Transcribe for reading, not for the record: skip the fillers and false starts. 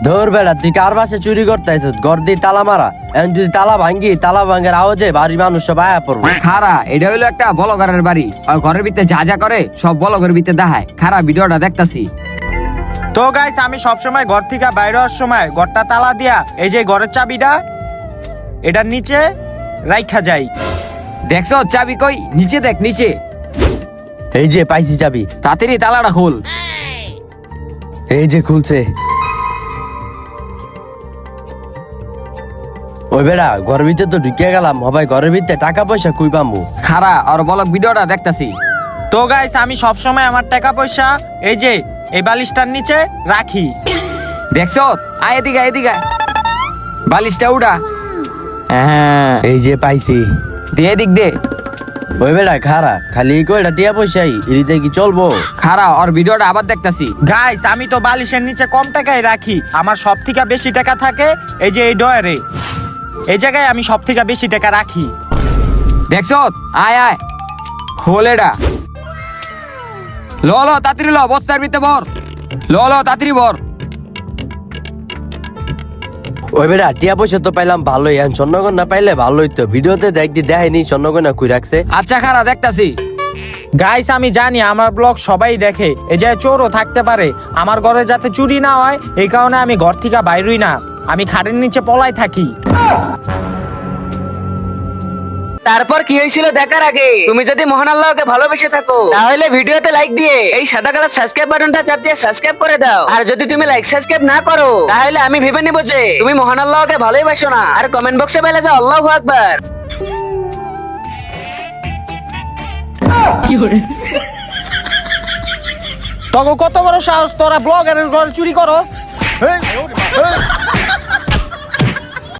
ধর বেড়া তুই কার বাসে চুরি করতে আইছিস? ঘর দিয়ে তালা মারা, এখন যদি তালা ভাঙ্গি, তালা ভাঙ্গার আওয়াজে বাড়ির মানুষ সব আয়া পড়বে। খারা এটা হইলো একটা বলগারের বাড়ি, আর ঘরের ভিতরে যা যা করে সব বলগের ভিতরে দেখায়। খারা ভিডিওটা দেখতাছি। তো গাইস, আমি সবসময় ঘর থেকে বাইরে হওয়ার সময় ঘরটা তালা দিয়া এই যে ঘরের চাবিটা এটার নিচে রাইখা যাই। দেখছো চাবি কই? নিচে দেখ, নিচে। এই যে পাইছি চাবি, তাড়াতাড়ি তালাটা খোল। এই যে খুলছে। ওই বেড়া ঘরের ভিতরে তো ঢুকে গেলাম, হবাই ঘরের ভিতরে টাকা পয়সা কুই পামু? খারা আর বলক ভিডিওটা দেখতাছি। তো গাইস, আমি সবসময় আমার টাকা পয়সা এই যে এই বালিশটার নিচে রাখি। দেখছো? আয় এদিকে, এদিকে বালিশটা উড়া। হ্যাঁ, এই যে পাইছি। দে এদিক দে। ওই বেড়া খারা, খালি এই কয়টা টিয়া পয়সাই এরিতে কি চলবো? খারা আর ভিডিওটা আবার দেখতাছি। গাইস, আমি তো বালিশের নিচে কম টাকায় রাখি, আমার সব থেকে বেশি টাকা থাকে এই যে এই ডয়ারে। এই জায়গায় আমি সব থেকে বেশি টাকা রাখি। দেখছো? আয় আয় খোল এটা। লো লো তাড়াতাড়ি লো, বস্তার ভিতরে ভর। লো লো তাড়াতাড়ি ভর। ওই বেড়া টিয়া পয়সা তো পাইলাম ভালোই, এখন স্বর্ণগণ না পাইলে ভালোই তো। ভিডিওতে দেখদি দেখাইনি স্বর্ণগণ না কুই রাখছে। আচ্ছা খারা দেখতাছি। গাইস, আমি জানি আমার ব্লগ সবাই দেখে, এই যে চোরও থাকতে পারে, আমার ঘরে যাতে চুরি না হয় এই কারণে আমি ঘর থেকে বাইরই না, আমি খাটের নিচে পলাই থাকি। তারপর কি হয়েছিল দেখার আগে তুমি যদি মহান আল্লাহকে ভালোবেসে থাকো তাহলে ভিডিওতে লাইক দিয়ে এই সাদা কালার সাবস্ক্রাইব বাটনটা চাপ দিয়ে সাবস্ক্রাইব করে দাও। আর যদি তুমি লাইক সাবস্ক্রাইব না করো তাহলে আমি ভেবে নিব যে তুমি মহান আল্লাহকে ভালোবাসো না। আর কমেন্ট বক্সে বলে যাও আল্লাহু আকবার। তখন কত বড় সাহস তোরা ব্লগারের ঘরে চুরি করস?